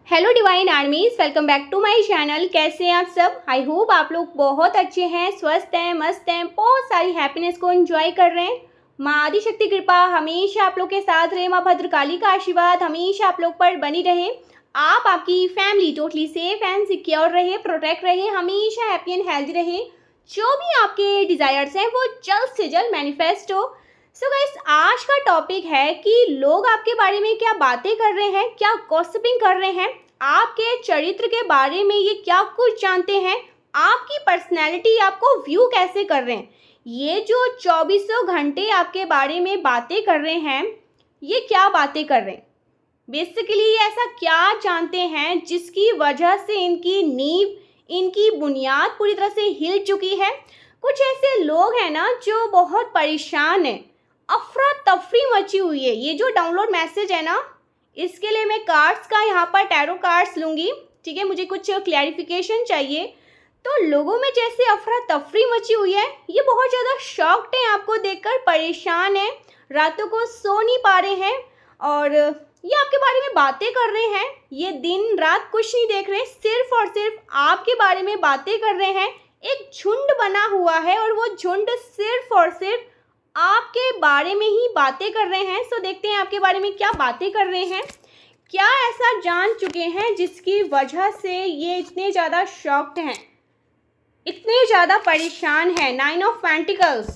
Hello divine armies, welcome back to my channel. कैसे हैं आप सब? आई होप आप लोग बहुत अच्छे हैं, स्वस्थ हैं, मस्त हैं, बहुत सारी हैप्पीनेस को एंजॉय कर रहे हैं। माँ आदिशक्ति कृपा हमेशा आप लोग के साथ रहे। माँ भद्रकाली का आशीर्वाद हमेशा आप लोग पर बनी रहे। आप आपकी family totally safe and secure रहे, प्रोटेक्ट रहे, हमेशा हैप्पी एंड हेल्दी रहे। जो भी आपके डिज़ायर्स हैं वो जल्द से जल्द मैनिफेस्ट हो। सो गाइस, आज का टॉपिक है कि लोग आपके बारे में क्या बातें कर रहे हैं, क्या गॉसिपिंग कर रहे हैं, आपके चरित्र के बारे में ये क्या कुछ जानते हैं, आपकी पर्सनैलिटी आपको व्यू कैसे कर रहे हैं। ये जो 2400 घंटे आपके बारे में बातें कर रहे हैं, ये क्या बातें कर रहे हैं, बेसिकली ये ऐसा क्या जानते हैं जिसकी वजह से इनकी नींव, इनकी बुनियाद पूरी तरह से हिल चुकी है। कुछ ऐसे लोग हैं ना जो बहुत परेशान हैं, अफरा तफरी मची हुई है। ये जो डाउनलोड मैसेज है ना, इसके लिए मैं कार्ड्स का यहाँ पर टैरो कार्ड्स लूँगी, ठीक है। मुझे कुछ क्लैरिफिकेशन चाहिए। तो लोगों में जैसे अफरा तफरी मची हुई है, ये बहुत ज़्यादा शॉक्ड हैं, आपको देखकर परेशान हैं, रातों को सो नहीं पा रहे हैं और ये आपके बारे में बातें कर रहे हैं। ये दिन रात कुछ नहीं देख रहे, सिर्फ और सिर्फ आपके बारे में बातें कर रहे हैं। एक झुंड बना हुआ है और वो झुंड सिर्फ और सिर्फ आपके बारे में ही बातें कर रहे हैं। सो देखते हैं आपके बारे में क्या बातें कर रहे हैं, क्या ऐसा जान चुके हैं जिसकी वजह से ये इतने ज़्यादा शॉक्ड हैं, इतने ज़्यादा परेशान हैं। 9 ऑफ पेंटिकल्स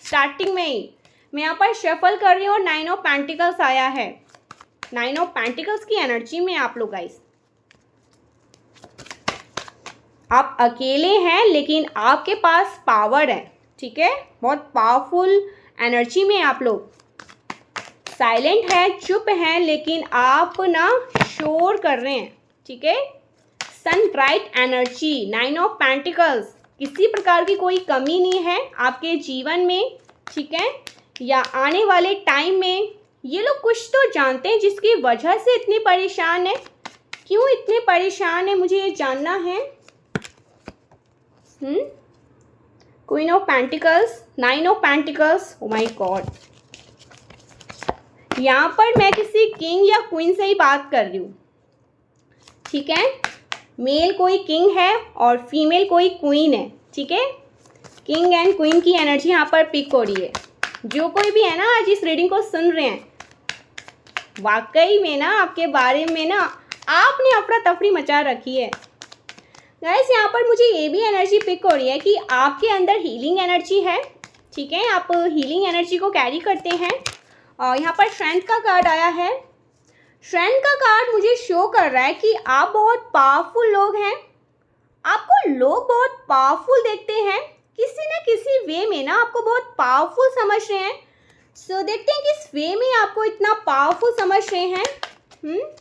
स्टार्टिंग में ही मैं यहाँ पर शफल कर रही हूँ और 9 ऑफ पेंटिकल्स आया है। 9 ऑफ पेंटिकल्स की एनर्जी में आप लोग गाइस, आप अकेले हैं लेकिन आपके पास पावर है, ठीक है। बहुत पावरफुल एनर्जी में आप लोग, साइलेंट है, चुप हैं, लेकिन आप ना शोर कर रहे हैं, ठीक है। सन ब्राइट एनर्जी, 9 ऑफ पेंटिकल्स, किसी प्रकार की कोई कमी नहीं है आपके जीवन में, ठीक है, या आने वाले टाइम में। ये लोग कुछ तो जानते हैं जिसकी वजह से इतने परेशान है। क्यों इतने परेशान है, मुझे ये जानना है। Queen of pentacles, 9 of pentacles, oh my God. यहाँ पर मैं किसी किंग या क्वीन से ही बात कर रही हूँ, ठीक है। मेल कोई किंग है और फीमेल कोई क्वीन है, ठीक है। किंग एंड क्वीन की एनर्जी यहाँ पर पिक हो रही है। जो कोई भी है ना आज इस रीडिंग को सुन रहे हैं, वाकई में ना आपके बारे में ना आपने अफरा तफरी मचा रखी है गाइस। यहाँ पर मुझे ये भी एनर्जी पिक हो रही है कि आपके अंदर हीलिंग एनर्जी है, ठीक है। आप हीलिंग एनर्जी को कैरी करते हैं। और यहाँ पर स्ट्रेंथ का कार्ड आया है। स्ट्रेंथ का कार्ड मुझे शो कर रहा है कि आप बहुत पावरफुल लोग हैं, आपको लोग बहुत पावरफुल देखते हैं, किसी न किसी वे में ना आपको बहुत पावरफुल समझ रहे हैं। सो देखते हैं किस वे में आपको इतना पावरफुल समझ रहे हैं।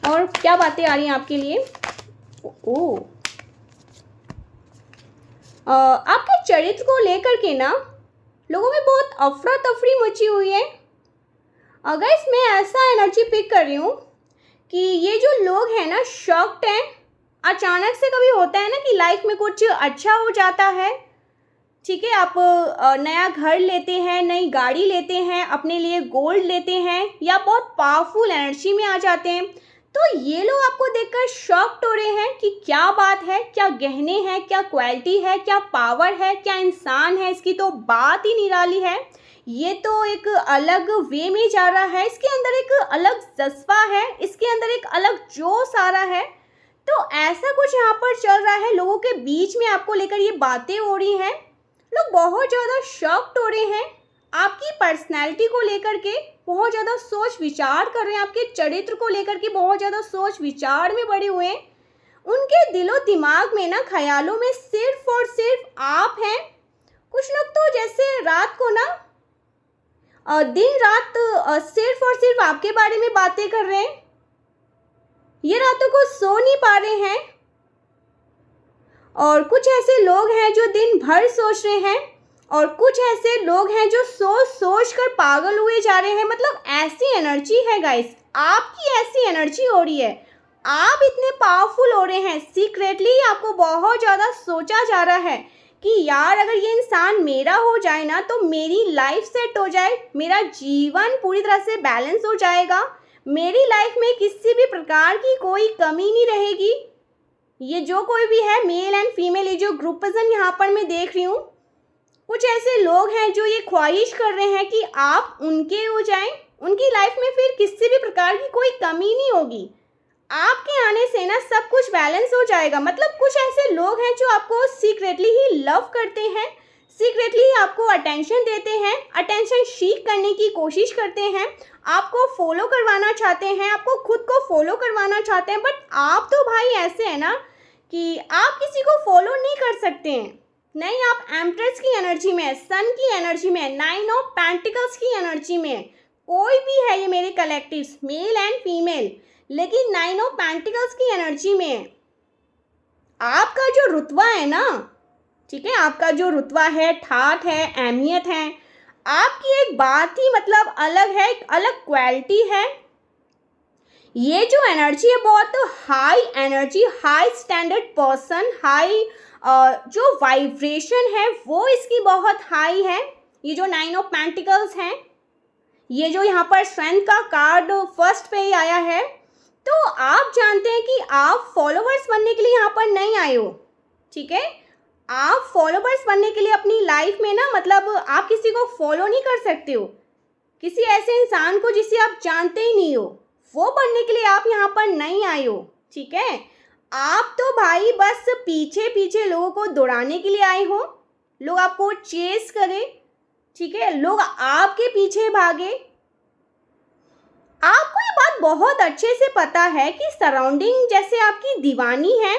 और क्या बातें आ रही हैं आपके लिए। आपके चरित्र को लेकर के ना लोगों में बहुत अफरा तफरी मची हुई है। अगर इसमें ऐसा एनर्जी पिक कर रही हूँ कि ये जो लोग हैं ना शॉक्ड हैं। अचानक से कभी होता है ना कि लाइफ में कुछ अच्छा हो जाता है, ठीक है। आप नया घर लेते हैं, नई गाड़ी लेते हैं, अपने लिए गोल्ड लेते हैं, या बहुत पावरफुल एनर्जी में आ जाते हैं। तो ये लोग आपको देखकर शॉक्ड हो रहे हैं कि क्या बात है, क्या गहने हैं, क्या क्वालिटी है, क्या पावर है, क्या इंसान है, इसकी तो बात ही निराली है। ये तो एक अलग वे में जा रहा है, इसके अंदर एक अलग जज्बा है, इसके अंदर एक अलग जोश आ रहा है। तो ऐसा कुछ यहाँ पर चल रहा है, लोगों के बीच में आपको लेकर ये बातें हो रही हैं। लोग बहुत ज़्यादा शॉक्ड हो रहे हैं, आपकी पर्सनैलिटी को लेकर के बहुत ज़्यादा सोच विचार कर रहे हैं, आपके चरित्र को लेकर के बहुत ज़्यादा सोच विचार में पड़े हुए हैं। उनके दिलो दिमाग में ना ख्यालों में सिर्फ और सिर्फ आप हैं। कुछ लोग तो जैसे रात को ना दिन रात सिर्फ और सिर्फ आपके बारे में बातें कर रहे हैं। ये रातों को सो नहीं पा रहे हैं। और कुछ ऐसे लोग हैं जो दिन भर सोच रहे हैं, और कुछ ऐसे लोग हैं जो सोच सोच कर पागल हुए जा रहे हैं। मतलब ऐसी एनर्जी है गाइस, आपकी ऐसी एनर्जी हो रही है, आप इतने पावरफुल हो रहे हैं। सीक्रेटली आपको बहुत ज़्यादा सोचा जा रहा है कि यार अगर ये इंसान मेरा हो जाए ना तो मेरी लाइफ सेट हो जाए, मेरा जीवन पूरी तरह से बैलेंस हो जाएगा, मेरी लाइफ में किसी भी प्रकार की कोई कमी नहीं रहेगी। ये जो कोई भी है मेल एंड फीमेल, ये जो ग्रुपिज्म यहाँ पर मैं देख रही हूँ, कुछ ऐसे लोग हैं जो ये ख्वाहिश कर रहे हैं कि आप उनके हो जाएं, उनकी लाइफ में फिर किसी भी प्रकार की कोई कमी नहीं होगी। आपके आने से ना सब कुछ बैलेंस हो जाएगा। मतलब कुछ ऐसे लोग हैं जो आपको सीक्रेटली ही लव करते हैं, सीक्रेटली आपको अटेंशन देते हैं, अटेंशन सीख करने की कोशिश करते हैं, आपको फॉलो करवाना चाहते हैं, आपको खुद को फॉलो करवाना चाहते हैं। बट आप तो भाई ऐसे हैं ना कि आप किसी को फॉलो नहीं कर सकते हैं। नहीं, आप एम्प्रेस की एनर्जी में है, सन की एनर्जी में है, 9 ऑफ पेंटिकल्स की एनर्जी में है। कोई भी है ये मेरे कलेक्टिव्स, मेल एंड फीमेल, लेकिन 9 ऑफ पेंटिकल्स की एनर्जी में है। आपका जो रुतबा है ना, ठीक है, आपका जो रुतबा है, ठाठ है, अहमियत है, आपकी एक बात ही मतलब अलग है, एक अलग क्वालिटी है। ये जो एनर्जी है बहुत high energy, high standard person, high जो वाइब्रेशन है वो इसकी बहुत हाई है। ये जो 9 ऑफ पेंटिकल्स हैं, ये जो यहाँ पर स्ट्रेंथ का कार्ड फर्स्ट पे ही आया है, तो आप जानते हैं कि आप फॉलोवर्स बनने के लिए यहाँ पर नहीं आए हो, ठीक है। आप फॉलोवर्स बनने के लिए अपनी लाइफ में ना, मतलब आप किसी को फॉलो नहीं कर सकते हो, किसी ऐसे इंसान को जिसे आप जानते ही नहीं हो, वो बनने के लिए आप यहाँ पर नहीं आए हो, ठीक है। आप तो भाई बस पीछे पीछे लोगों को दौड़ाने के लिए आए हो, लोग आपको चेस करें, ठीक है, लोग आपके पीछे भागे। आपको ये बात बहुत अच्छे से पता है कि सराउंडिंग जैसे आपकी दीवानी है,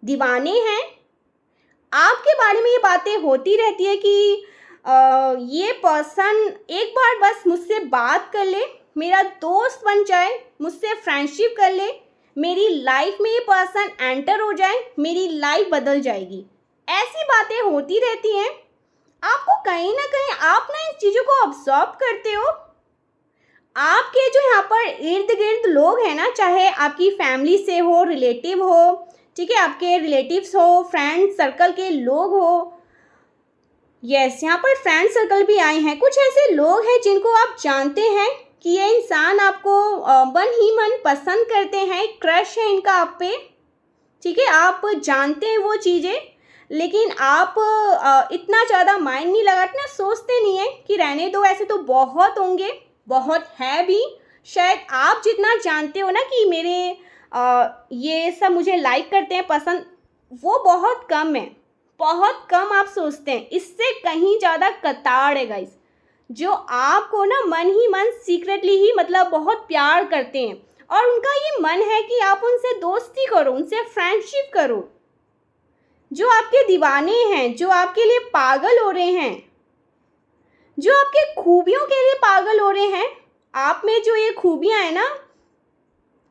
दीवाने हैं, आपके बारे में ये बातें होती रहती है कि ये पर्सन एक बार बस मुझसे बात कर ले, मेरा दोस्त बन जाए, मुझसे फ्रेंडशिप कर ले, मेरी लाइफ में ये पर्सन एंटर हो जाए, मेरी लाइफ बदल जाएगी। ऐसी बातें होती रहती हैं। आपको कहीं ना कहीं आप ना इन चीज़ों को ऑब्जर्व करते हो। आपके जो यहाँ पर इर्द गिर्द लोग हैं ना, चाहे आपकी फैमिली से हो, रिलेटिव हो, ठीक है, आपके रिलेटिव्स हो, फ्रेंड सर्कल के लोग हो, यस, यहाँ पर फ्रेंड सर्कल भी आए हैं। कुछ ऐसे लोग हैं जिनको आप जानते हैं कि ये इंसान आपको मन ही मन पसंद करते हैं, क्रश है इनका आप पे, ठीक है, आप जानते हैं वो चीज़ें, लेकिन आप इतना ज़्यादा माइंड नहीं लगाते ना, सोचते नहीं है कि रहने दो, ऐसे तो बहुत होंगे, बहुत है भी। शायद आप जितना जानते हो ना कि मेरे ये सब मुझे लाइक करते हैं, पसंद, वो बहुत कम है, बहुत कम आप सोचते हैं। इससे कहीं ज़्यादा कतार है गाइस, जो आपको ना मन ही मन सीक्रेटली ही मतलब बहुत प्यार करते हैं, और उनका ये मन है कि आप उनसे दोस्ती करो, उनसे फ्रेंडशिप करो। जो आपके दीवाने हैं, जो आपके लिए पागल हो रहे हैं, जो आपके खूबियों के लिए पागल हो रहे हैं, आप में जो ये खूबियां हैं ना,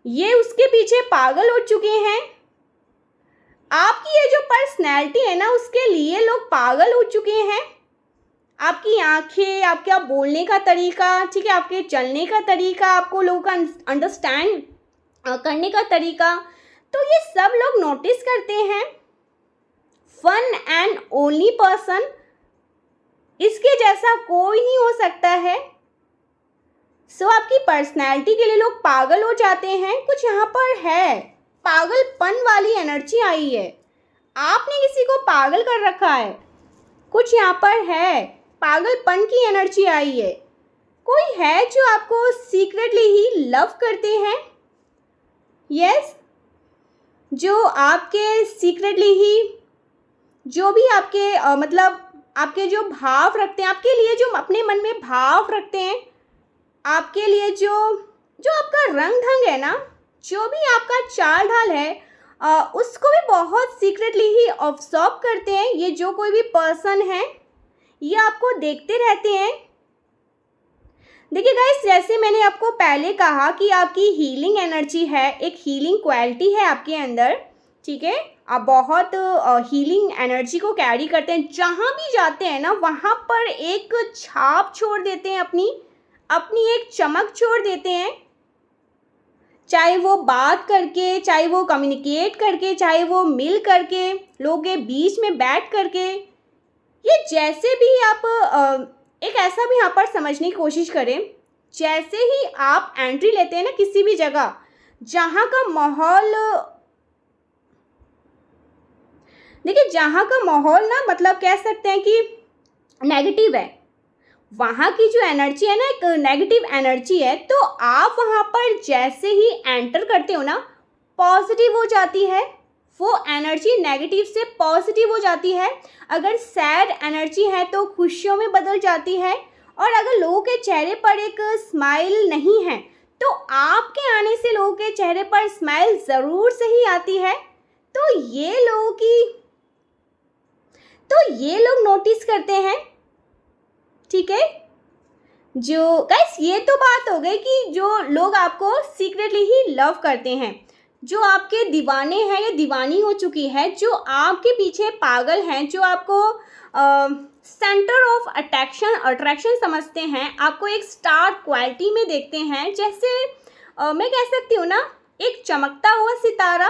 ये उसके पीछे पागल हो चुके हैं। आपकी ये जो पर्सनैलिटी है ना, उसके लिए लोग पागल हो चुके हैं। आपकी आंखें, आपका बोलने का तरीका, ठीक है, आपके चलने का तरीका, आपको लोगों का अंडरस्टैंड करने का तरीका, तो ये सब लोग नोटिस करते हैं। वन एंड ओनली पर्सन, इसके जैसा कोई नहीं हो सकता है। सो आपकी पर्सनैलिटी के लिए लोग पागल हो जाते हैं। कुछ यहाँ पर है, पागलपन वाली एनर्जी आई है, आपने किसी को पागल कर रखा है। कुछ यहाँ पर है, पागलपन की एनर्जी आई है। कोई है जो आपको सीक्रेटली ही लव करते हैं, यस, जो आपके सीक्रेटली ही जो भी आपके मतलब आपके जो भाव रखते हैं, आपके लिए जो अपने मन में भाव रखते हैं, आपके लिए जो आपका रंग ढंग है ना, जो भी आपका चाल ढाल है, उसको भी बहुत सीक्रेटली ही ऑब्जर्व करते हैं। ये जो कोई भी पर्सन है, ये आपको देखते रहते हैं। देखिए गाइस, जैसे मैंने आपको पहले कहा कि आपकी हीलिंग एनर्जी है, एक हीलिंग क्वालिटी है आपके अंदर, ठीक है, आप बहुत हीलिंग एनर्जी को कैरी करते हैं। जहाँ भी जाते हैं ना, वहाँ पर एक छाप छोड़ देते हैं, अपनी एक चमक छोड़ देते हैं, चाहे वो बात करके, चाहे वो कम्युनिकेट करके, चाहे वो मिल करके, लोगों के बीच में बैठ करके, ये जैसे भी आप एक ऐसा भी यहाँ पर समझने की कोशिश करें जैसे ही आप एंट्री लेते हैं ना किसी भी जगह जहाँ का माहौल, देखिए जहाँ का माहौल ना मतलब कह सकते हैं कि नेगेटिव है, वहाँ की जो एनर्जी है ना एक नेगेटिव एनर्जी है, तो आप वहाँ पर जैसे ही एंटर करते हो ना पॉजिटिव हो जाती है, वो एनर्जी नेगेटिव से पॉजिटिव हो जाती है। अगर सैड एनर्जी है तो खुशियों में बदल जाती है, और अगर लोगों के चेहरे पर एक स्माइल नहीं है तो आपके आने से लोगों के चेहरे पर स्माइल ज़रूर से ही आती है। तो ये लोग नोटिस करते हैं, ठीक है। जो गाइस ये तो बात हो गई कि जो लोग आपको सीक्रेटली ही लव करते हैं, जो आपके दीवाने हैं या दीवानी हो चुकी है, जो आपके पीछे पागल हैं, जो आपको सेंटर ऑफ अट्रैक्शन समझते हैं, आपको एक स्टार क्वालिटी में देखते हैं। जैसे मैं कह सकती हूँ ना एक चमकता हुआ सितारा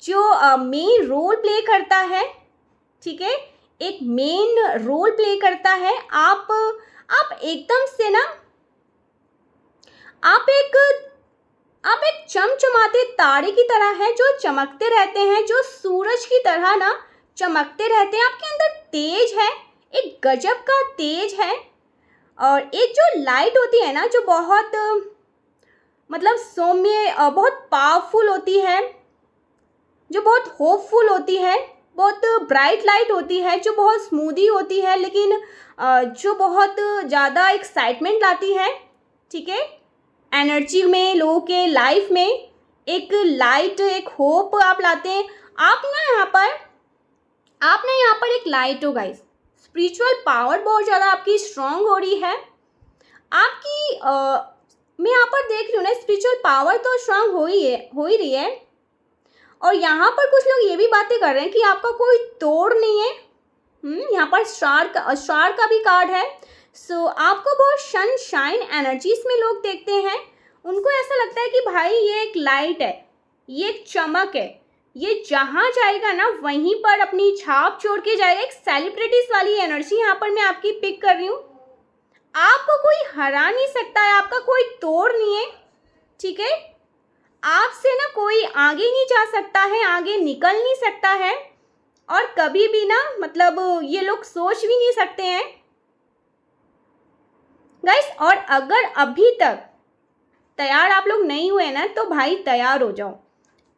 जो मेन रोल प्ले करता है, ठीक है, एक मेन रोल प्ले करता है। आप एकदम से ना आप एक चमचमाते तारे की तरह हैं जो चमकते रहते हैं, जो सूरज की तरह ना चमकते रहते हैं। आपके अंदर तेज है, एक गजब का तेज है, और एक जो लाइट होती है ना जो बहुत मतलब सौम्य, बहुत पावरफुल होती है, जो बहुत होपफुल होती है, बहुत ब्राइट लाइट होती है, जो बहुत स्मूदी होती है, लेकिन जो बहुत ज़्यादा एक्साइटमेंट लाती है, ठीक है, एनर्जी में, लोगों के लाइफ में एक लाइट, एक होप आप लाते हैं। आप ना यहाँ पर एक लाइट हो गाइस, स्पिरिचुअल पावर बहुत ज़्यादा आपकी स्ट्रांग हो रही है। आपकी मैं यहाँ पर देख रही हूँ ना स्पिरिचुअल पावर तो स्ट्रांग हो ही रही है, और यहाँ पर कुछ लोग ये भी बातें कर रहे हैं कि आपका कोई तोड़ नहीं है। यहाँ पर स्टार का भी कार्ड है। सो आपको बहुत सनशाइन एनर्जीज में लोग देखते हैं, उनको ऐसा लगता है कि भाई ये एक लाइट है, ये एक चमक है, ये जहाँ जाएगा ना वहीं पर अपनी छाप छोड़ के जाएगा। एक सेलिब्रिटीज वाली एनर्जी यहाँ पर मैं आपकी पिक कर रही हूँ। आपको कोई हरा नहीं सकता है, आपका कोई तोड़ नहीं है, ठीक है, आपसे ना कोई आगे नहीं जा सकता है, आगे निकल नहीं सकता है, और कभी भी ना मतलब ये लोग सोच भी नहीं सकते हैं गाइस। और अगर अभी तक तैयार आप लोग नहीं हुए ना तो भाई तैयार हो जाओ।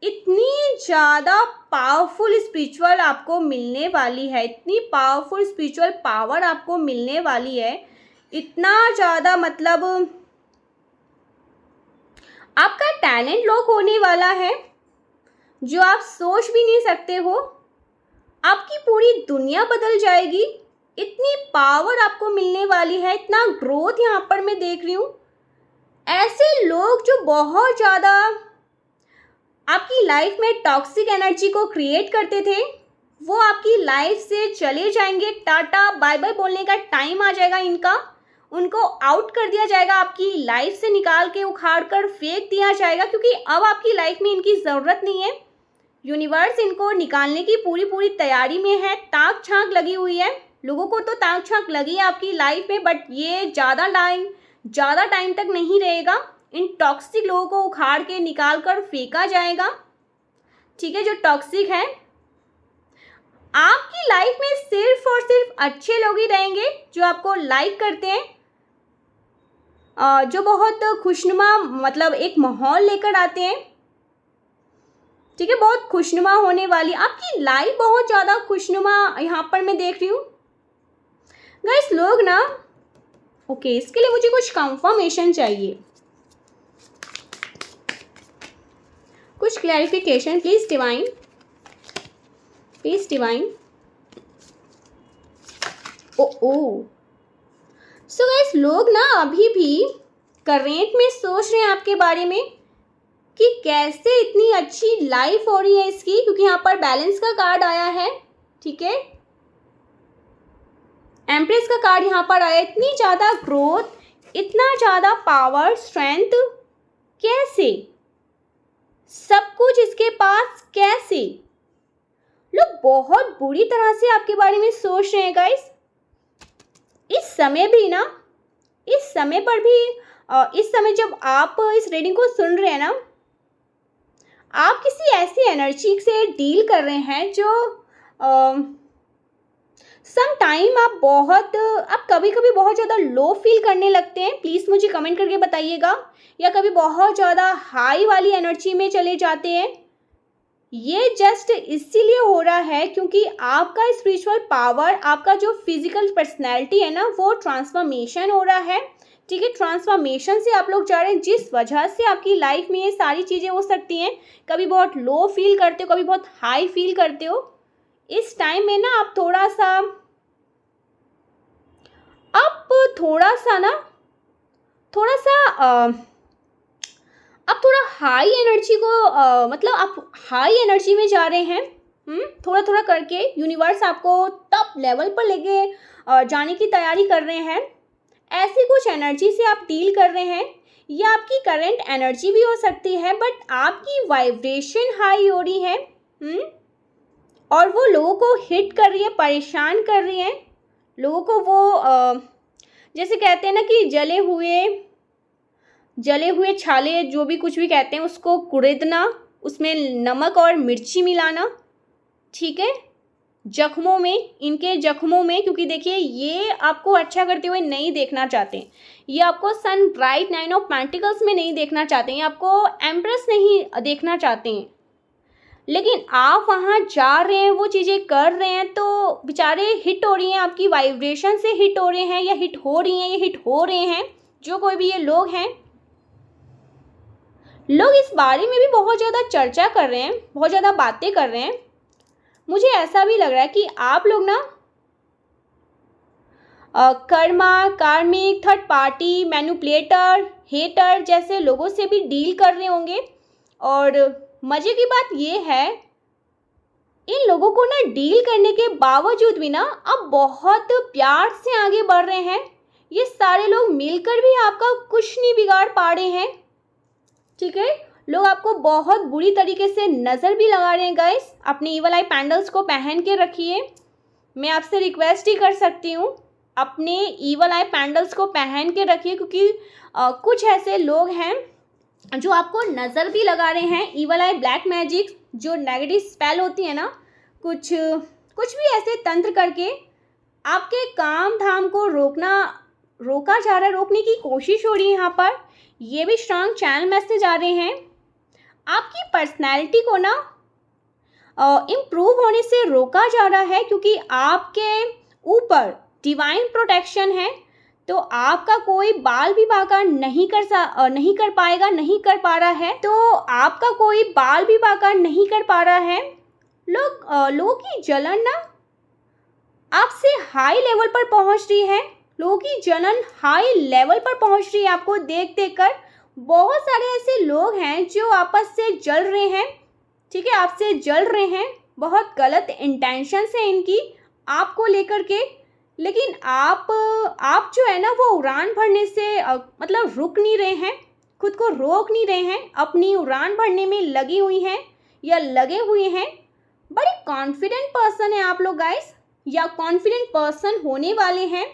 इतनी ज़्यादा पावरफुल स्पिरिचुअल आपको मिलने वाली है, इतनी पावरफुल स्पिरिचुअल पावर आपको मिलने वाली है, इतना ज़्यादा मतलब आपका टैलेंट लॉक होने वाला है जो आप सोच भी नहीं सकते हो। आपकी पूरी दुनिया बदल जाएगी, इतनी पावर आपको मिलने वाली है, इतना ग्रोथ यहाँ पर मैं देख रही हूँ। ऐसे लोग जो बहुत ज़्यादा आपकी लाइफ में टॉक्सिक एनर्जी को क्रिएट करते थे, वो आपकी लाइफ से चले जाएंगे। टाटा बाय बाय बोलने का टाइम आ जाएगा इनका, उनको आउट कर दिया जाएगा, आपकी लाइफ से निकाल के उखाड़ कर फेंक दिया जाएगा, क्योंकि अब आपकी लाइफ में इनकी ज़रूरत नहीं है। यूनिवर्स इनको निकालने की पूरी तैयारी में है, ताक छांक लगी हुई है। लोगों को तो ताक छांक लगी है आपकी लाइफ में, बट ये ज़्यादा टाइम तक नहीं रहेगा। इन टॉक्सिक लोगों को उखाड़ के निकाल कर फेंका जाएगा, ठीक है, जो टॉक्सिक है। आपकी लाइफ में सिर्फ और सिर्फ अच्छे लोग ही रहेंगे जो आपको लाइक करते हैं, जो बहुत खुशनुमा मतलब एक माहौल लेकर आते हैं, ठीक है, बहुत खुशनुमा होने वाली आपकी लाइफ, बहुत ज़्यादा खुशनुमा यहाँ पर मैं देख रही हूँ गाइस। लोग ना ओके, इसके लिए मुझे कुछ कंफर्मेशन चाहिए, कुछ clarification please divine, please divine. Oh so guys, लोग ना अभी भी करेंट में सोच रहे हैं आपके बारे में कि कैसे इतनी अच्छी लाइफ हो रही है इसकी, क्योंकि यहाँ पर बैलेंस का कार्ड आया है, ठीक है, एम्प्रेस का कार्ड यहाँ पर आया। इतनी ज़्यादा ग्रोथ, इतना ज़्यादा पावर, स्ट्रेंथ, कैसे सब कुछ इसके पास, कैसे लोग बहुत बुरी तरह से आपके बारे में सोच रहे हैं गाइस। इस समय भी ना इस समय पर भी इस समय जब आप इस रीडिंग को सुन रहे हैं ना, आप किसी ऐसी एनर्जी से डील कर रहे हैं जो सम टाइम आप कभी कभी बहुत ज़्यादा लो फील करने लगते हैं। प्लीज़ मुझे कमेंट करके बताइएगा। या कभी बहुत ज़्यादा हाई वाली एनर्जी में चले जाते हैं। ये जस्ट इसीलिए हो रहा है क्योंकि आपका स्पिरिचुअल पावर, आपका जो फिजिकल पर्सनैलिटी है ना, वो ट्रांसफॉर्मेशन हो रहा है। ठीक है, ट्रांसफॉर्मेशन से आप लोग जा रहे हैं, जिस वजह से आपकी लाइफ में ये सारी चीज़ें हो सकती हैं। कभी बहुत लो फील करते हो, कभी बहुत हाई फील करते हो। इस टाइम में ना आप थोड़ा आप थोड़ा हाई एनर्जी को मतलब आप हाई एनर्जी में जा रहे हैं। थोड़ा थोड़ा करके यूनिवर्स आपको टॉप लेवल पर लेके जाने की तैयारी कर रहे हैं। ऐसी कुछ एनर्जी से आप डील कर रहे हैं। या आपकी करंट एनर्जी भी हो सकती है, बट आपकी वाइब्रेशन हाई हो रही है। और वो लोगों को हिट कर रही है, परेशान कर रही है। लोगों को वो जैसे कहते हैं ना कि जले हुए छाले, जो भी कुछ भी कहते हैं, उसको कुरेदना, उसमें नमक और मिर्ची मिलाना। ठीक है, इनके जख्मों में, क्योंकि देखिए ये आपको अच्छा करते हुए नहीं देखना चाहते। ये आपको सन ब्राइट 9 ऑफ पेंटिकल्स में नहीं देखना चाहते हैं, आपको एम्प्रेस नहीं देखना चाहते हैं। लेकिन आप वहाँ जा रहे हैं, वो चीज़ें कर रहे हैं, तो बेचारे हिट हो रही हैं, आपकी वाइब्रेशन से हिट हो रहे हैं, या हिट हो रही हैं, या हिट हो रहे हैं। जो कोई भी ये लोग हैं, लोग इस बारे में भी बहुत ज़्यादा चर्चा कर रहे हैं, बहुत ज़्यादा बातें कर रहे हैं। मुझे ऐसा भी लग रहा है कि आप लोग ना कर्मा, कार्मिक, थर्ड पार्टी, मैनिपुलेटर, हेटर जैसे लोगों से भी डील कर रहे होंगे। और मज़े की बात ये है, इन लोगों को ना डील करने के बावजूद भी ना आप बहुत प्यार से आगे बढ़ रहे हैं। ये सारे लोग मिलकर भी आपका कुछ नहीं बिगाड़ पा रहे हैं। ठीक है, लोग आपको बहुत बुरी तरीके से नज़र भी लगा रहे हैं। गाइस, अपने ईवल आई पैंडल्स को पहन के रखिए। मैं आपसे रिक्वेस्ट ही कर सकती हूँ, अपने ईवल आई पैंडल्स को पहन के रखिए, क्योंकि कुछ ऐसे लोग हैं जो आपको नज़र भी लगा रहे हैं। ईवल आई ब्लैक मैजिक, जो नेगेटिव स्पेल होती है ना, कुछ भी ऐसे तंत्र करके आपके काम धाम को रोका जा रहा है, रोकने की कोशिश हो रही है। यहाँ पर ये भी स्ट्रांग चैनल मैसेज आ रहे हैं। आपकी पर्सनैलिटी को ना इम्प्रूव होने से रोका जा रहा है, क्योंकि आपके ऊपर डिवाइन प्रोटेक्शन है। तो आपका कोई बाल भी बांका नहीं कर पाएगा, नहीं कर पा रहा है। तो आपका कोई बाल भी बांका नहीं कर पा रहा है। लोगों की जलन ना आपसे हाई लेवल पर पहुंच रही है। लोगों की जलन हाई लेवल पर पहुंच रही है आपको देख कर। बहुत सारे ऐसे लोग हैं जो आपस से जल रहे हैं। ठीक है, आपसे जल रहे हैं, बहुत गलत इंटेंशंस हैं इनकी आपको लेकर के। लेकिन आप जो है ना, वो उड़ान भरने से मतलब रुक नहीं रहे हैं, खुद को रोक नहीं रहे हैं, अपनी उड़ान भरने में लगी हुई हैं या लगे हुए हैं। बड़ी कॉन्फिडेंट पर्सन है आप लोग गाइस, या कॉन्फिडेंट पर्सन होने वाले हैं।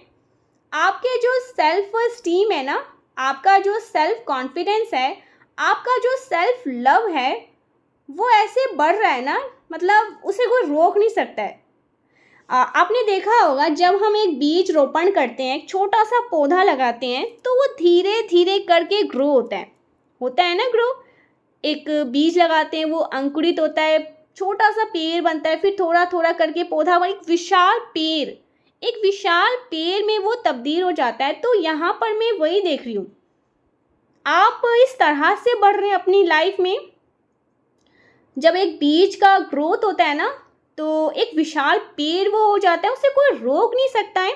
आपके जो सेल्फ स्टीम है ना, आपका जो सेल्फ कॉन्फिडेंस है, आपका जो सेल्फ लव है, वो ऐसे बढ़ रहा है ना, मतलब उसे कोई रोक नहीं सकता है। आपने देखा होगा, जब हम एक बीज रोपण करते हैं, एक छोटा सा पौधा लगाते हैं, तो वो धीरे धीरे करके ग्रो होता है ना ग्रो। एक बीज लगाते हैं, वो अंकुरित होता है, छोटा सा पेड़ बनता है, फिर थोड़ा थोड़ा करके पौधा, एक विशाल पेड़ में वो तब्दील हो जाता है। तो यहाँ पर मैं वही देख रही हूँ, आप इस तरह से बढ़ रहे हैं अपनी लाइफ में। जब एक बीज का ग्रोथ होता है ना, तो एक विशाल पेड़ वो हो जाता है, उसे कोई रोक नहीं सकता है।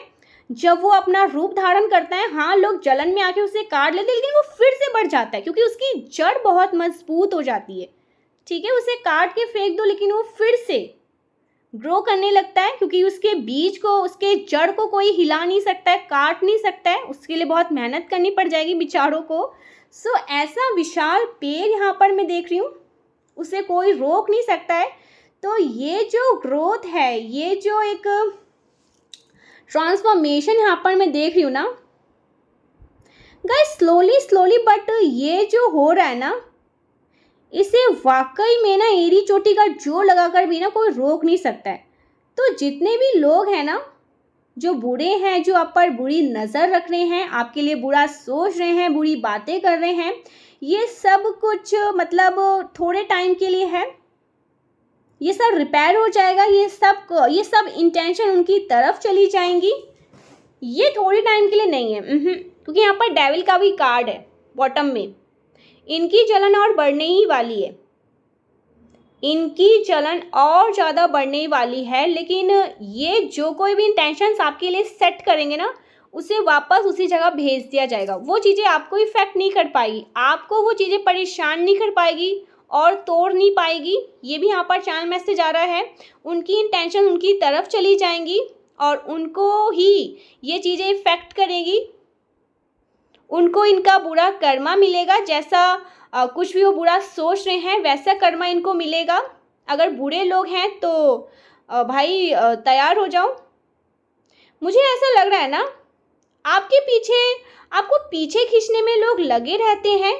जब वो अपना रूप धारण करता है, हाँ, लोग जलन में आके उसे काट लेते हैं, लेकिन वो फिर से बढ़ जाता है, क्योंकि उसकी जड़ बहुत मजबूत हो जाती है। ठीक है, उसे काट के फेंक दो, लेकिन वो फिर से ग्रो करने लगता है, क्योंकि उसके बीज को, उसके जड़ को कोई हिला नहीं सकता है, काट नहीं सकता है। उसके लिए बहुत मेहनत करनी पड़ जाएगी बेचारों को। सो ऐसा विशाल पेड़ यहाँ पर मैं देख रही हूँ, उसे कोई रोक नहीं सकता है। तो ये जो ग्रोथ है, ये जो एक ट्रांसफॉर्मेशन यहाँ पर मैं देख रही हूँ ना, गाइस स्लोली स्लोली बट ये जो हो रहा है ना, इसे वाकई में ना एड़ी चोटी का जोर लगाकर भी ना कोई रोक नहीं सकता है। तो जितने भी लोग हैं ना, जो बुरे हैं, जो आप पर बुरी नज़र रख रहे हैं, आपके लिए बुरा सोच रहे हैं, बुरी बातें कर रहे हैं, ये सब कुछ मतलब थोड़े टाइम के लिए है। ये सब रिपेयर हो जाएगा, ये सब इंटेंशन उनकी तरफ चली जाएंगी। ये थोड़े टाइम के लिए नहीं है, क्योंकि यहाँ पर डेविल का भी कार्ड है बॉटम में। इनकी जलन और बढ़ने ही वाली है, इनकी जलन और ज़्यादा बढ़ने वाली है। लेकिन ये जो कोई भी इंटेंशंस आपके लिए सेट करेंगे ना, उसे वापस उसी जगह भेज दिया जाएगा। वो चीज़ें आपको इफ़ेक्ट नहीं कर पाएगी, आपको वो चीज़ें परेशान नहीं कर पाएगी और तोड़ नहीं पाएगी। ये भी यहाँ पर चैनल मैसेज आ रहा है, उनकी इंटेंशन उनकी तरफ चली जाएंगी और उनको ही ये चीज़ें इफ़ेक्ट करेगी। उनको इनका बुरा कर्मा मिलेगा, जैसा कुछ भी वो बुरा सोच रहे हैं वैसा कर्मा इनको मिलेगा। अगर बुरे लोग हैं तो भाई तैयार हो जाओ। मुझे ऐसा लग रहा है ना, आपको पीछे खींचने में लोग लगे रहते हैं,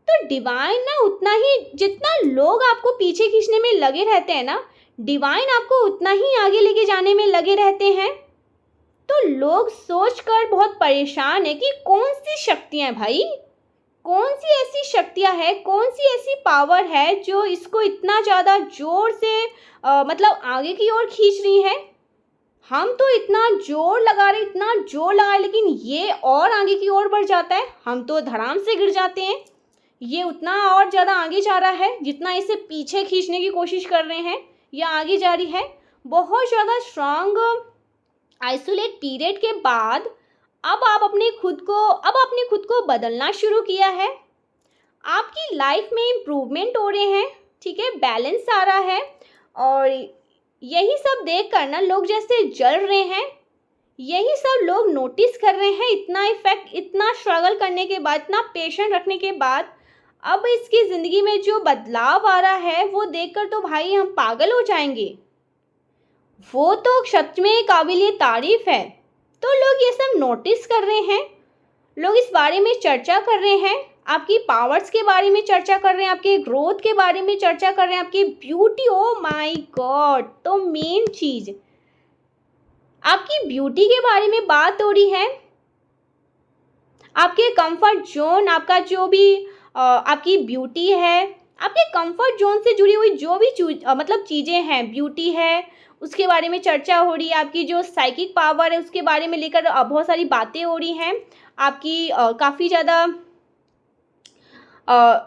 तो डिवाइन ना उतना ही, जितना लोग आपको पीछे खींचने में लगे रहते हैं ना, डिवाइन आपको उतना ही आगे लेके जाने में लगे रहते हैं। तो लोग सोचकर बहुत परेशान है कि कौन सी शक्तियाँ हैं भाई, कौन सी ऐसी शक्तियाँ हैं, कौन सी ऐसी पावर है जो इसको इतना ज़्यादा ज़ोर से मतलब आगे की ओर खींच रही है। हम तो इतना जोर लगा रहे, इतना जोर लगा, लेकिन ये और आगे की ओर बढ़ जाता है, हम तो धड़ाम से गिर जाते हैं। ये उतना और ज़्यादा आगे जा रहा है, जितना इसे पीछे खींचने की कोशिश कर रहे हैं या आगे जा रही है। बहुत ज़्यादा स्ट्रांग आइसोलेट पीरियड के बाद अब आपने खुद को बदलना शुरू किया है। आपकी लाइफ में इम्प्रूवमेंट हो रहे हैं, ठीक है, बैलेंस आ रहा है। और यही सब देख कर ना लोग जैसे जल रहे हैं, यही सब लोग नोटिस कर रहे हैं। इतना इफेक्ट, इतना स्ट्रगल करने के बाद, इतना पेशेंस रखने के बाद अब इसकी ज़िंदगी में जो बदलाव आ रहा है वो देखकर तो भाई हम पागल हो जाएंगे। वो तो सच में काबिले तारीफ़ है। तो लोग ये सब नोटिस कर रहे हैं, लोग इस बारे में चर्चा कर रहे हैं, आपकी पावर्स के बारे में चर्चा कर रहे हैं, आपके ग्रोथ के बारे में चर्चा कर रहे हैं, आपकी ब्यूटी। ओ माय गॉड, तो मेन चीज़ आपकी ब्यूटी के बारे में बात हो रही है। आपके कंफर्ट जोन, आपका जो भी आपकी ब्यूटी है, आपके कंफर्ट जोन से जुड़ी हुई जो भी मतलब चीज़ें हैं, ब्यूटी है, उसके बारे में चर्चा हो रही है। आपकी जो साइकिक पावर है उसके बारे में लेकर बहुत सारी बातें हो रही हैं। आपकी काफ़ी ज़्यादा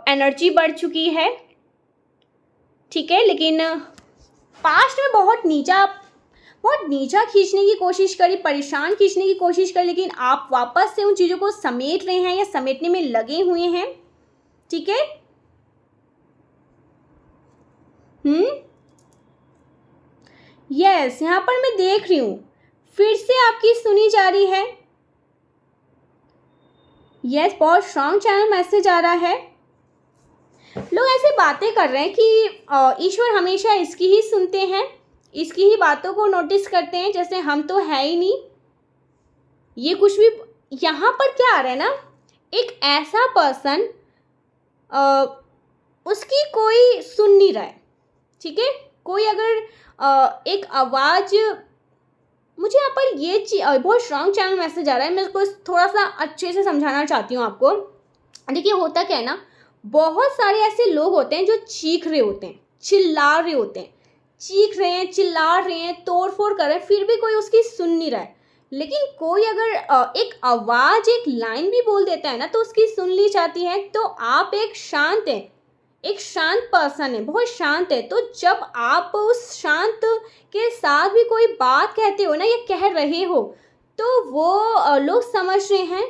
एनर्जी बढ़ चुकी है, ठीक है। लेकिन पास्ट में बहुत नीचा खींचने की कोशिश करी, परेशान खींचने की कोशिश करी, लेकिन आप वापस से उन चीज़ों को समेट रहे हैं या समेटने में लगे हुए हैं, ठीक है। यस, यहाँ पर मैं देख रही हूँ फिर से आपकी सुनी जा रही है। यस, बहुत स्ट्रांग चैनल मैसेज आ रहा है। लोग ऐसे बातें कर रहे हैं कि ईश्वर हमेशा इसकी ही सुनते हैं, इसकी ही बातों को नोटिस करते हैं, जैसे हम तो है ही नहीं। ये कुछ भी यहाँ पर क्या आ रहा है ना, एक ऐसा पर्सन उसकी कोई सुन नहीं रहा है, ठीक है। कोई अगर एक आवाज़, मुझे यहाँ पर ये बहुत स्ट्रांग चैनल मैसेज आ रहा है, मैं इसको थोड़ा सा अच्छे से समझाना चाहती हूँ आपको। देखिए होता क्या है ना, बहुत सारे ऐसे लोग होते हैं जो चीख रहे होते हैं, चिल्ला रहे होते हैं, चीख रहे हैं, चिल्ला रहे हैं, तोड़ फोड़ कर रहे हैं, फिर भी कोई उसकी सुन नहीं रहा है। लेकिन कोई अगर एक आवाज़, एक लाइन भी बोल देता है ना, तो उसकी सुन ली जाती है। तो आप एक शांत पर्सन है, बहुत शांत है। तो जब आप उस शांत के साथ भी कोई बात कहते हो ना या कह रहे हो, तो वो लोग समझ रहे हैं,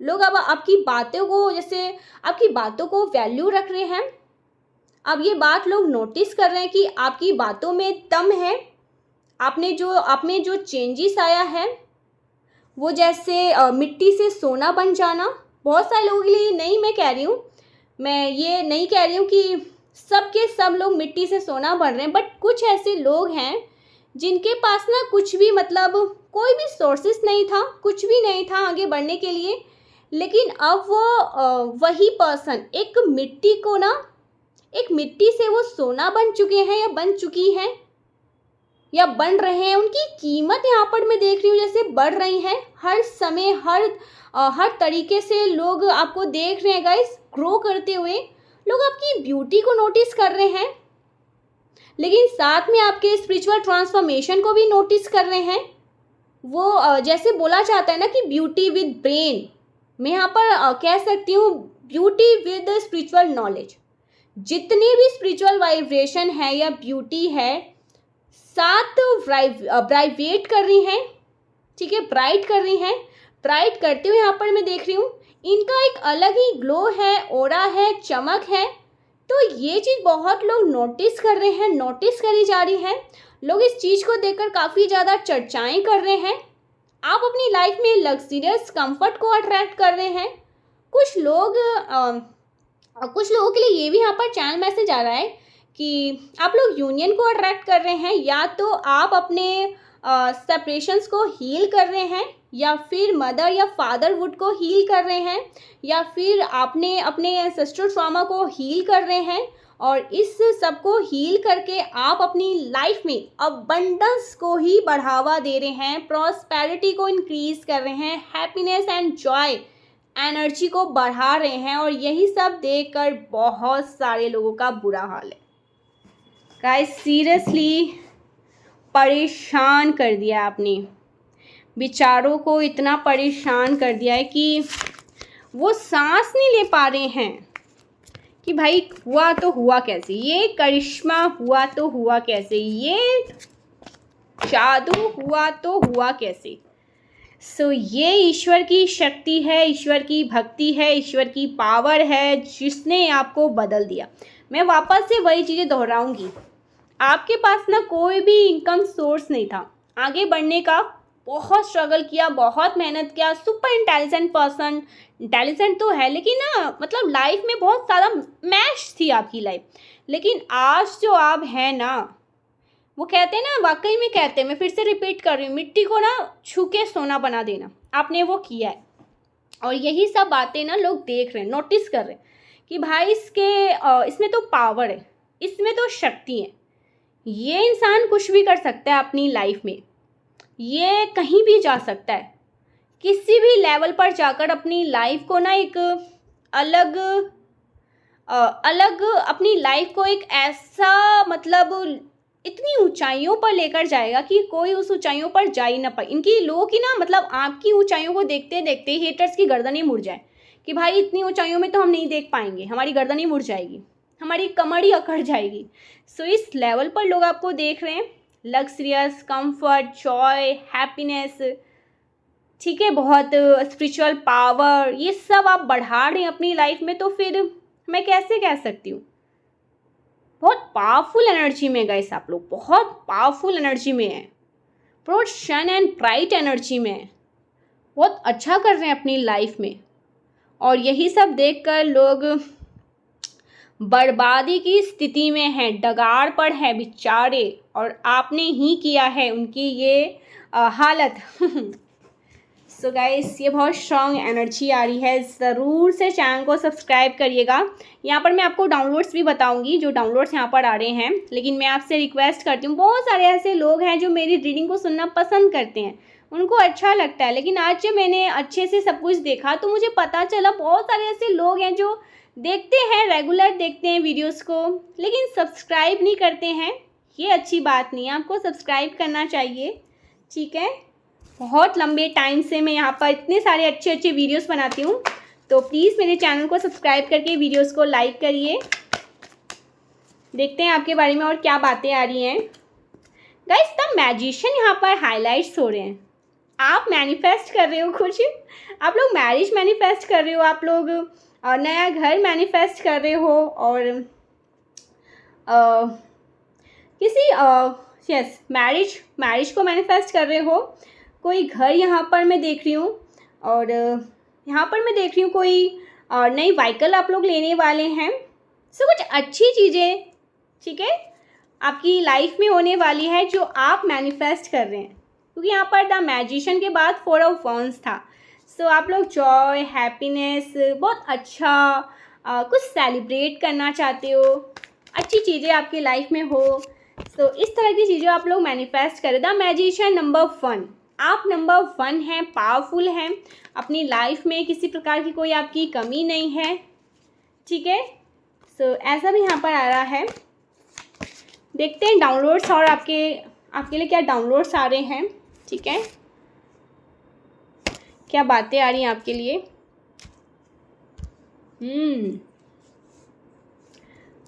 लोग अब आपकी बातों को, जैसे आपकी बातों को वैल्यू रख रहे हैं। अब ये बात लोग नोटिस कर रहे हैं कि आपकी बातों में दम है। आप में जो चेंजेस आया है वो जैसे मिट्टी से सोना बन जाना। बहुत सारे लोगों के लिए नहीं मैं कह रही हूँ, मैं ये नहीं कह रही हूँ कि सब के सब लोग मिट्टी से सोना बन रहे हैं, बट कुछ ऐसे लोग हैं जिनके पास ना कुछ भी, मतलब कोई भी सोर्सेस नहीं था, कुछ भी नहीं था आगे बढ़ने के लिए, लेकिन अब वो वही पर्सन एक मिट्टी को ना, एक मिट्टी से वो सोना बन चुके हैं या बन चुकी हैं या बन रहे हैं। उनकी कीमत यहाँ पर मैं देख रही हूँ जैसे बढ़ रही है हर समय, हर तरीके से लोग आपको देख रहे हैं गाइस ग्रो करते हुए। लोग आपकी ब्यूटी को नोटिस कर रहे हैं, लेकिन साथ में आपके स्पिरिचुअल ट्रांसफॉर्मेशन को भी नोटिस कर रहे हैं। वो जैसे बोला जाता है ना कि ब्यूटी विद ब्रेन, मैं यहाँ पर कह सकती हूँ ब्यूटी विद स्पिरिचुअल नॉलेज। जितनी भी स्पिरिचुअल वाइब्रेशन है या ब्यूटी है, साथ ब्राइवेट कर रही हैं, ठीक है, ब्राइट कर रही हैं। ब्राइट करते हुए यहाँ पर मैं देख रही हूँ इनका एक अलग ही ग्लो है, ऑरा है, चमक है। तो ये चीज़ बहुत लोग नोटिस कर रहे हैं, नोटिस करी जा रही है। लोग इस चीज़ को देखकर काफ़ी ज़्यादा चर्चाएं कर रहे हैं। आप अपनी लाइफ में लग्जरियस कंफर्ट को अट्रैक्ट कर रहे हैं। कुछ लोगों के लिए ये भी यहाँ पर चैनल मैसेज आ रहा है कि आप लोग यूनियन को अट्रैक्ट कर रहे हैं, या तो आप अपने सेपरेशंस को हील कर रहे हैं, या फिर मदर या फादरहुड को हील कर रहे हैं, या फिर आपने अपने एंसेस्ट्रल ट्रॉमा को हील कर रहे हैं। और इस सब को हील करके आप अपनी लाइफ में अबंडेंस को ही बढ़ावा दे रहे हैं, प्रॉस्पेरिटी को इंक्रीज कर रहे हैं, हैप्पीनेस एंड जॉय एनर्जी को बढ़ा रहे हैं। और यही सब देखकर बहुत सारे लोगों का बुरा हाल है गाइस, सीरियसली परेशान कर दिया आपने। बेचारों को इतना परेशान कर दिया है कि वो सांस नहीं ले पा रहे हैं कि भाई हुआ तो हुआ कैसे, ये करिश्मा हुआ तो हुआ कैसे, ये जादू हुआ तो हुआ कैसे। सो ये ईश्वर की शक्ति है, ईश्वर की भक्ति है, ईश्वर की पावर है जिसने आपको बदल दिया। मैं वापस से वही चीज़ें दोहराऊंगी, आपके पास ना कोई भी इनकम सोर्स नहीं था आगे बढ़ने का। बहुत स्ट्रगल किया, बहुत मेहनत किया, सुपर इंटेलिजेंट पर्सन, इंटेलिजेंट तो है लेकिन ना मतलब लाइफ में बहुत ज़्यादा मैश थी आपकी लाइफ। लेकिन आज जो आप हैं ना, वो कहते हैं ना, वाकई में कहते हैं, मैं फिर से रिपीट कर रही हूँ, मिट्टी को ना छू के सोना बना देना, आपने वो किया है। और यही सब बातें ना लोग देख रहे हैं, नोटिस कर रहे हैं कि भाई इसमें तो पावर है, इसमें तो शक्ति है, ये इंसान कुछ भी कर सकता है अपनी लाइफ में, ये कहीं भी जा सकता है, किसी भी लेवल पर जाकर अपनी लाइफ को ना एक अलग अपनी लाइफ को एक ऐसा मतलब इतनी ऊंचाइयों पर लेकर जाएगा कि कोई उस ऊंचाइयों पर जा ही ना पाए। इनकी लोगों की ना मतलब आपकी ऊंचाइयों को देखते देखते हेटर्स की गर्दन ही मुड़ जाए कि भाई इतनी ऊंचाइयों में तो हम नहीं देख पाएंगे, हमारी गर्दन ही मुड़ जाएगी, हमारी कमर ही अकड़ जाएगी। सो इस लेवल पर लोग आपको देख रहे हैं, लग्जरियस, कंफर्ट, जॉय, हैप्पीनेस, ठीक है, बहुत स्पिरिचुअल पावर, ये सब आप बढ़ा रहे हैं अपनी लाइफ में। तो फिर मैं कैसे कह सकती हूँ, बहुत पावरफुल एनर्जी में गाइस आप लोग, बहुत पावरफुल एनर्जी में है, बहुत शन एंड ब्राइट एनर्जी में है, बहुत अच्छा कर रहे हैं अपनी लाइफ में। और यही सब देखकर लोग बर्बादी की स्थिति में हैं, डगार पर है बेचारे, और आपने ही किया है उनकी ये हालत। सो गाइस, ये बहुत स्ट्रॉन्ग एनर्जी आ रही है, ज़रूर से चैनल को सब्सक्राइब करिएगा। यहाँ पर मैं आपको डाउनलोड्स भी बताऊंगी, जो डाउनलोड्स यहाँ पर आ रहे हैं। लेकिन मैं आपसे रिक्वेस्ट करती हूँ, बहुत सारे ऐसे लोग हैं जो मेरी रीडिंग को सुनना पसंद करते हैं, उनको अच्छा लगता है। लेकिन आज जब मैंने अच्छे से सब कुछ देखा तो मुझे पता चला बहुत सारे ऐसे लोग हैं जो देखते हैं, रेगुलर देखते हैं वीडियोज़ को, लेकिन सब्सक्राइब नहीं करते हैं। ये अच्छी बात नहीं है, आपको सब्सक्राइब करना चाहिए, ठीक है। बहुत लंबे टाइम से मैं यहाँ पर इतने सारे अच्छे अच्छे वीडियोस बनाती हूँ, तो प्लीज़ मेरे चैनल को सब्सक्राइब करके वीडियोस को लाइक करिए। देखते हैं आपके बारे में और क्या बातें आ रही हैं। गाइस, द मैजिशियन यहाँ पर हाईलाइट्स हो रहे हैं। आप मैनिफेस्ट कर रहे हो कुछ, आप लोग मैरिज मैनिफेस्ट कर रहे हो, आप लोग नया घर मैनिफेस्ट कर रहे हो, और किसी यस मैरिज को मैनिफेस्ट कर रहे हो। कोई घर यहाँ पर मैं देख रही हूँ, और यहाँ पर मैं देख रही हूँ कोई नई व्हीकल आप लोग लेने वाले हैं। सो कुछ अच्छी चीज़ें, ठीक है, आपकी लाइफ में होने वाली है जो आप मैनिफेस्ट कर रहे हैं, क्योंकि यहाँ पर द मैजिशियन के बाद 4 ऑफ वॉन्ड्स था। सो आप लोग जॉय, हैप्पीनेस, बहुत अच्छा कुछ सेलिब्रेट करना चाहते हो, अच्छी चीज़ें आपकी लाइफ में हो। सो इस तरह की चीज़ें आप लोग मैनिफेस्ट करें। द मैजिशियन नंबर 1, आप नंबर 1 हैं, पावरफुल हैं, अपनी लाइफ में किसी प्रकार की कोई आपकी कमी नहीं है, ठीक है। सो ऐसा भी यहाँ पर आ रहा है। देखते हैं डाउनलोड्स और आपके लिए क्या डाउनलोड्स आ रहे हैं, ठीक है, क्या बातें आ रही हैं आपके लिए।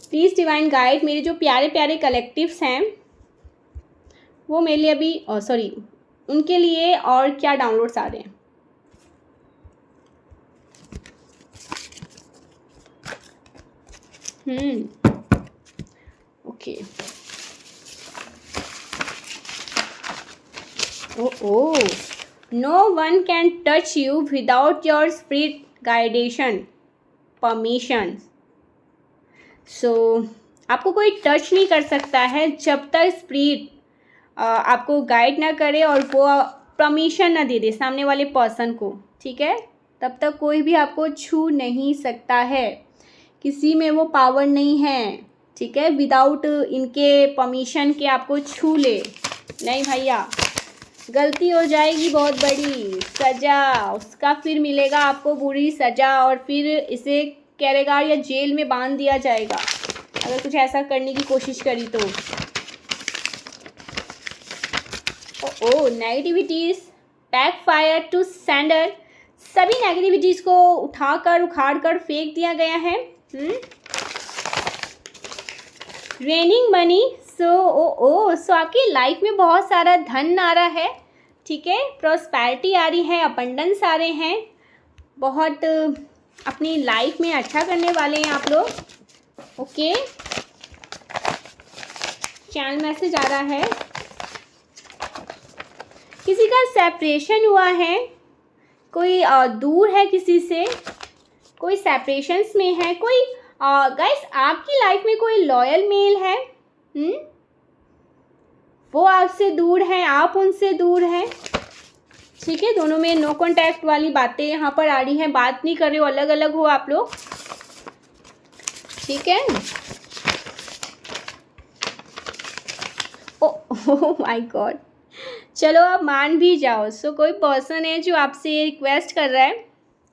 प्लीज़ डिवाइन गाइड, मेरे जो प्यारे प्यारे कलेक्टिव्स हैं वो मेरे लिए अभी सॉरी उनके लिए और क्या डाउनलोड्स आ रहे हैं। Okay. Oh, no one can touch you without your spirit guidance permission. So आपको कोई टच नहीं कर सकता है जब तक स्पिरिट आपको गाइड ना करे और वो परमिशन ना दे दे सामने वाले पर्सन को, ठीक है। तब तक कोई भी आपको छू नहीं सकता है, किसी में वो पावर नहीं है, ठीक है, विदाउट इनके परमिशन के आपको छू ले। नहीं भैया, गलती हो जाएगी बहुत बड़ी, सज़ा उसका फिर मिलेगा आपको बुरी सज़ा, और फिर इसे कैरागार या जेल में बांध दिया जाएगा अगर कुछ ऐसा करने की कोशिश करी तो। ओह, नेगेटिविटीज़ बैकफायर टू सेंडर, सभी नेगेटिविटीज़ को उठाकर उखाड़ कर फेंक दिया गया है। रेनिंग मनी, सो आपकी लाइफ में बहुत सारा धन आ रहा है, ठीक है, प्रॉस्पेरिटी आ रही है, अबंडेंस आ रहे हैं, बहुत अपनी लाइफ में अच्छा करने वाले हैं आप लोग। ओके, चैनल मैसेज आ रहा है, किसी का सेपरेशन हुआ है, कोई दूर है किसी से, कोई सेपरेशंस में है, कोई गाइस आपकी लाइफ में कोई लॉयल मेल है, वो आपसे दूर है, आप उनसे दूर हैं, ठीक है। दोनों में नो कांटेक्ट वाली बातें यहाँ पर आ रही हैं, बात नहीं कर रहे हो, अलग अलग हो आप लोग, ठीक है। ओह माय गॉड, चलो अब मान भी जाओ। सो कोई पर्सन है जो आपसे रिक्वेस्ट कर रहा है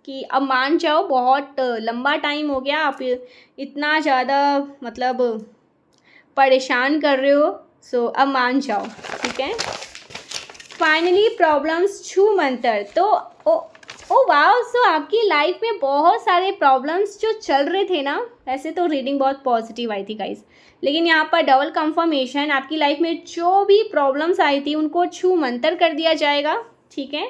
कि अब मान जाओ, बहुत लंबा टाइम हो गया, आप इतना ज़्यादा मतलब परेशान कर रहे हो, सो अब मान जाओ, ठीक है। फाइनली प्रॉब्लम्स छू मंतर, तो ओ वाह, सो आपकी लाइफ में बहुत सारे प्रॉब्लम्स जो चल रहे थे ना, वैसे तो रीडिंग बहुत पॉजिटिव आई थी गाइस, लेकिन यहाँ पर डबल कंफर्मेशन, आपकी लाइफ में जो भी प्रॉब्लम्स आई थी उनको छू मंतर कर दिया जाएगा, ठीक है।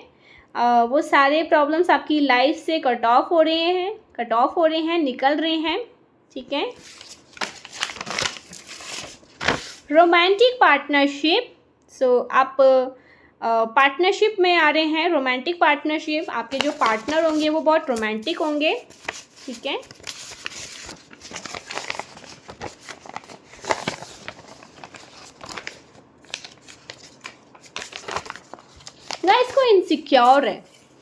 वो सारे प्रॉब्लम्स आपकी लाइफ से कट ऑफ हो रहे हैं, निकल रहे हैं, ठीक है। रोमांटिक पार्टनरशिप, सो आप पार्टनरशिप में आ रहे हैं, रोमांटिक पार्टनरशिप, आपके जो पार्टनर होंगे वो बहुत रोमांटिक होंगे, ठीक है। गाइस को इनसिक्योर है,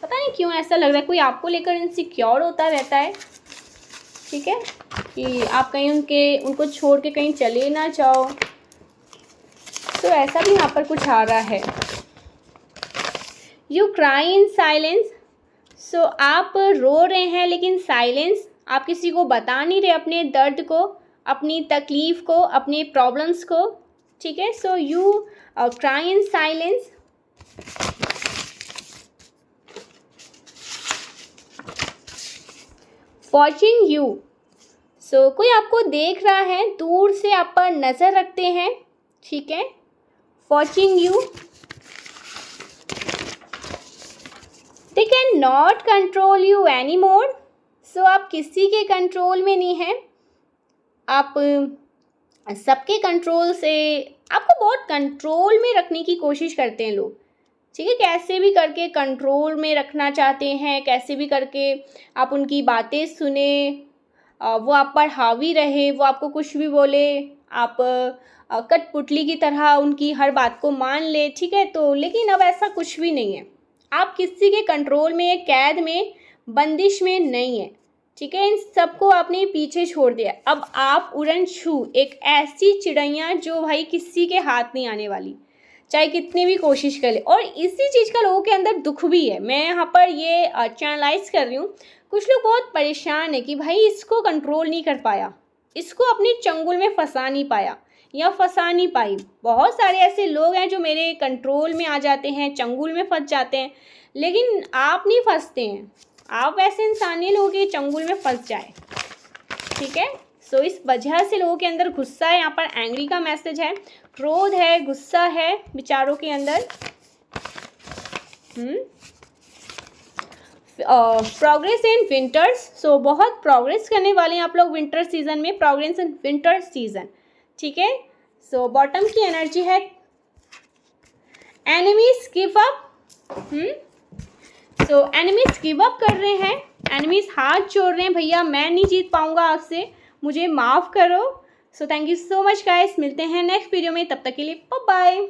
पता नहीं क्यों ऐसा लग रहा है, कोई आपको लेकर इनसिक्योर होता रहता है, ठीक है, कि आप कहीं उनको छोड़ के कहीं चले ना जाओ, तो ऐसा भी यहाँ पर कुछ आ रहा है। यू क्राई इन साइलेंस, सो आप रो रहे हैं लेकिन साइलेंस, आप किसी को बता नहीं रहे अपने दर्द को, अपनी तकलीफ़ को, अपने प्रॉब्लम्स को, ठीक है। So you cry in silence. Watching you, so कोई आपको देख रहा है, दूर से आप पर नज़र रखते हैं, ठीक है। Watching you, they can not control you any more, so आप किसी के कंट्रोल में नहीं हैं, आप सबके कंट्रोल से, आपको बहुत कंट्रोल में रखने की कोशिश करते हैं लोग, ठीक है, कैसे भी करके कंट्रोल में रखना चाहते हैं, कैसे भी करके आप उनकी बातें सुने, वो आप पर हावी रहे, वो आपको कुछ भी बोले, आप कठपुतली की तरह उनकी हर बात को मान ले, ठीक है। तो लेकिन अब ऐसा कुछ भी नहीं है, आप किसी के कंट्रोल में, कैद में, बंदिश में नहीं है, ठीक है। इन सबको आपने पीछे छोड़ दिया। अब आप उड़न छू एक ऐसी चिड़ैया जो भाई किसी के हाथ नहीं आने वाली, चाहे कितनी भी कोशिश कर ले। और इसी चीज़ का लोगों के अंदर दुख भी है। मैं यहाँ पर ये चैनलाइज कर रही हूँ। कुछ लोग बहुत परेशान है कि भाई इसको कंट्रोल नहीं कर पाया, इसको अपने चंगुल में फंसा नहीं पाया या फंसा नहीं पाई। बहुत सारे ऐसे लोग हैं जो मेरे कंट्रोल में आ जाते हैं, चंगुल में फंस जाते हैं, लेकिन आप नहीं फंसते हैं। आप ऐसे इंसान नहीं लोग कि चंगुल में फंस जाए, ठीक है। सो इस वजह से लोगों के अंदर गुस्सा है। यहाँ पर एंग्री का मैसेज है, क्रोध है, गुस्सा है विचारों के अंदर। प्रोग्रेस इन विंटर्स, सो बहुत प्रोग्रेस करने वाले हैं आप लोग विंटर सीजन में, प्रोग्रेस इन विंटर सीजन, ठीक है। सो बॉटम की एनर्जी है एनिमीज गिव अप। सो एनिमीज गिव अप कर रहे हैं, एनिमीज हाथ जोड़ रहे हैं, भैया मैं नहीं जीत पाऊंगा आपसे, मुझे माफ़ करो। So thank you so much guys, मिलते हैं नेक्स्ट वीडियो में, तब तक के लिए बाय बाय।